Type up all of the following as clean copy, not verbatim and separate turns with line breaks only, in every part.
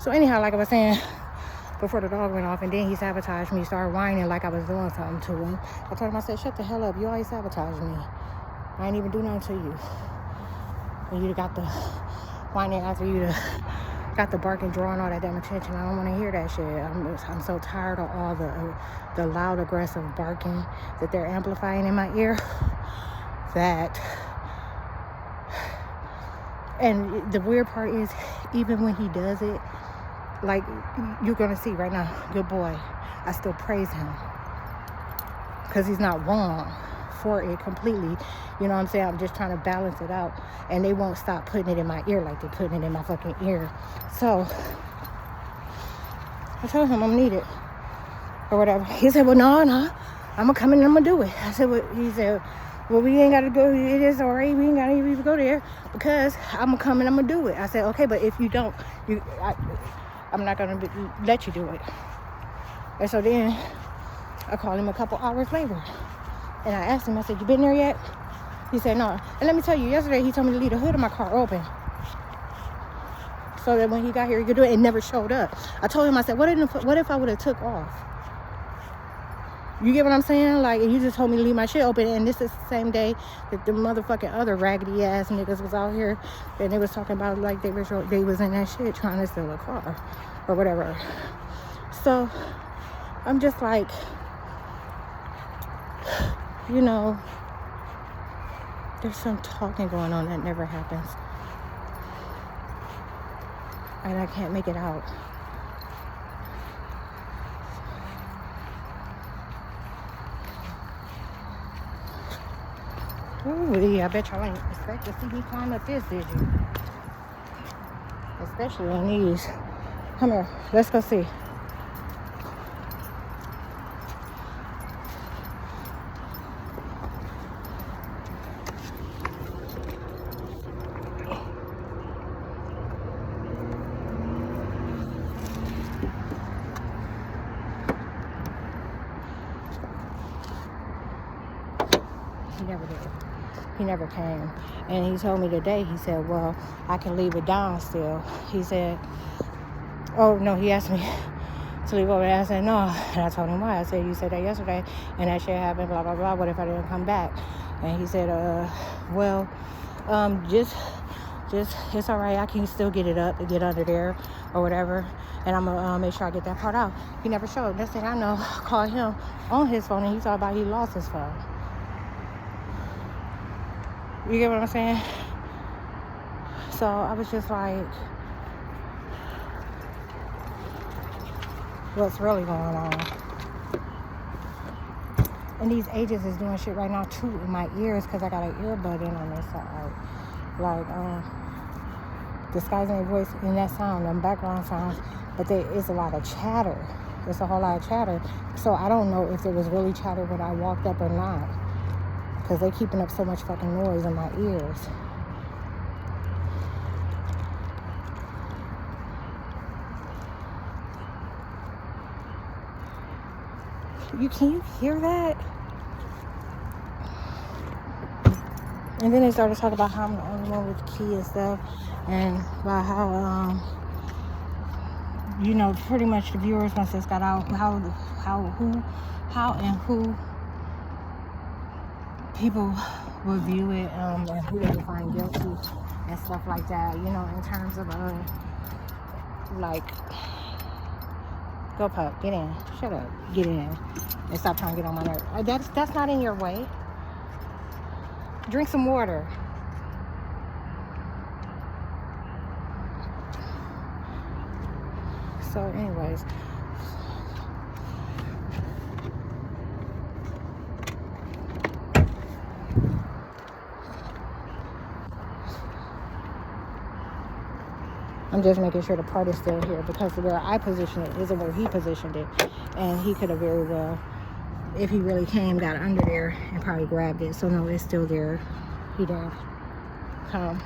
So anyhow, like I was saying, before the dog went off, and then he sabotaged me, started whining like I was doing something to him. I told him, I said, shut the hell up. You always sabotage me. I ain't even do nothing to you. And you got the whining after you got the barking, drawing all that damn attention. I don't want to hear that shit. I'm so tired of all the loud, aggressive barking that they're amplifying in my ear. That, and the weird part is, even when he does it, like you're gonna see right now, good boy, I still praise him because he's not wrong for it completely. You know what I'm saying? I'm just trying to balance it out, and they won't stop putting it in my ear like they're putting it in my fucking ear. So I told him I'm needed or whatever. He said, well, no, I'm gonna come in and I'm gonna do it. I said, well, he said, well, we ain't gotta go, it is alright, we ain't gotta even go there because I'm gonna come and I'm gonna do it. I said, okay, but if you don't, I'm not gonna let you do it. And so then I called him a couple hours later, and I asked him, I said, you been there yet? He said, no. And let me tell you, yesterday he told me to leave the hood of my car open so that when he got here he could do it. It never showed up. I told him, I said, what if I would have took off? You get what I'm saying? Like, and you just told me to leave my shit open, and this is the same day that the motherfucking other raggedy ass niggas was out here, and they was talking about like they was in that shit trying to steal a car or whatever. So I'm just like, you know, there's some talking going on that never happens, and I can't make it out. Ooh, I bet y'all ain't expect to see me climb up this, did you? Especially on these. Come here, let's go see. He never did. He never came. And he told me today, he said, well, I can leave it down still. He said, oh, no, he asked me to leave over there. I said, no. And I told him why. I said, you said that yesterday, and that shit happened, blah, blah, blah. What if I didn't come back? And he said, well, just it's all right. I can still get it up and get under there or whatever. And I'm going to make sure I get that part out. He never showed. Next thing I know, I called him on his phone, and he talked about he lost his phone. You get what I'm saying? So I was just like, what's really going on? And these agents is doing shit right now too in my ears because I got an earbud in on this side. Like, disguising their voice in that sound, them background sounds, but it's a lot of chatter. It's a whole lot of chatter. So I don't know if it was really chatter when I walked up or not, because they keeping up so much fucking noise in my ears. Can you hear that? And then they started talking about how I'm the only one with the key and stuff, and about how you know, pretty much the viewers once this got out, how and who people will view it, and who they will find guilty and stuff like that, you know, in terms of like, go pup, get in, shut up, get in, and stop trying to get on my nerves. That's not in your way. Drink some water. So anyways, I'm just making sure the part is still here, because where I positioned it isn't where he positioned it. And he could have very well, if he really came, got under there and probably grabbed it. So no, it's still there. He didn't come.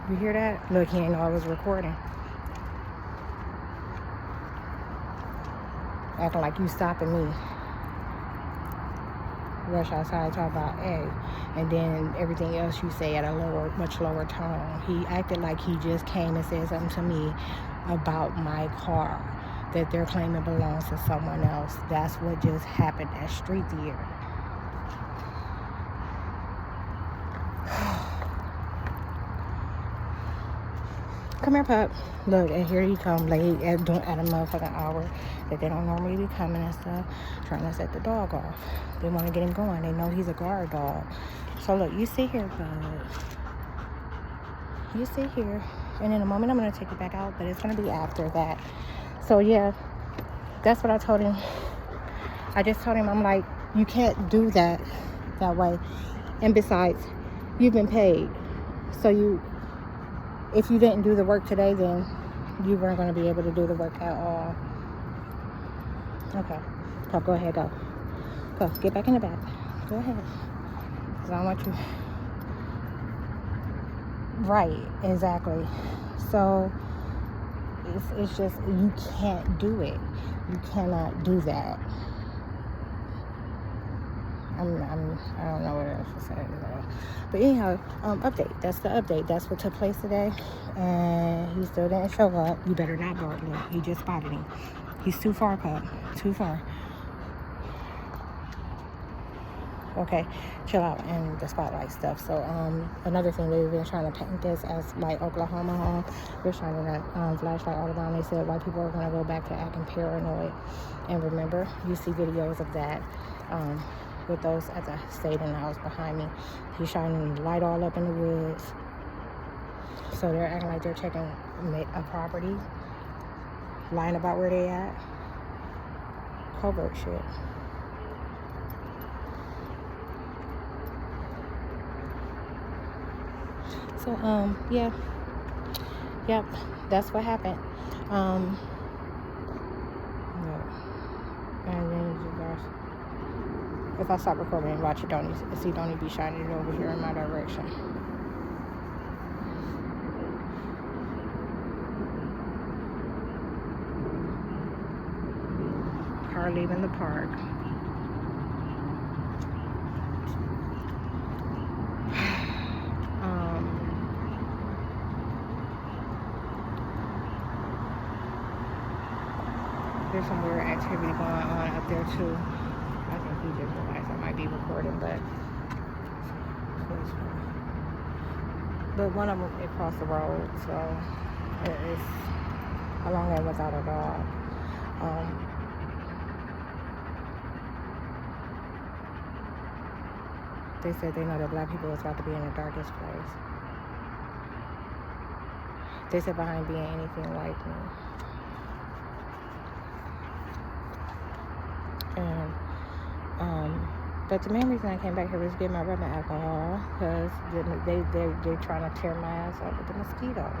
You hear that? Look, he ain't know I was recording. acting like you stopping me. Rush outside, talk about A, and then everything else you say at a much lower tone. He acted like he just came and said something to me about my car that they're claiming belongs to someone else. That's what just happened at Street Theater. Come here, pup. Look, and here he come late at a motherfucking hour that they don't normally be coming and stuff, trying to set the dog off. They want to get him going. They know he's a guard dog. So look, you sit here, bud. You sit here, and in a moment I'm gonna take you back out, but it's gonna be after that. So yeah, that's what I told him. I just told him, I'm like, you can't do that way. And besides, you've been paid, so if you didn't do the work today, then you weren't going to be able to do the work at all. Okay. Go ahead, go. Go, get back in the back. Go ahead. Because I don't want you... Right, exactly. So, it's just, you can't do it. You cannot do that. I don't know what else to say. But anyhow, update. That's the update. That's what took place today. And he still didn't show up. You better not bark. Look, he just spotted him. He's too far, pup. Too far. Okay, chill out and the spotlight stuff. So another thing, they've been trying to paint this as like Oklahoma home. They're shining that flashlight all around. They said white people are going to go back to acting paranoid. And remember, you see videos of that with those at the stadium house behind me. He's shining the light all up in the woods. So they're acting like they're checking a property, lying about where they at. Covert shit. So, yeah. Yep, that's what happened. And then you guys, if I stop recording and watch it, don't you be shining it over here in my direction. Car leaving the park. There's some weird activity going on up there too. I think he didn't realize I might be recording, but one of them across the road, so it's along there without a dog. They said they know that black people is about to be in the darkest place. They said behind being anything like me. But the main reason I came back here was to get my rubbing alcohol, because they're trying to tear my ass up with the mosquitoes.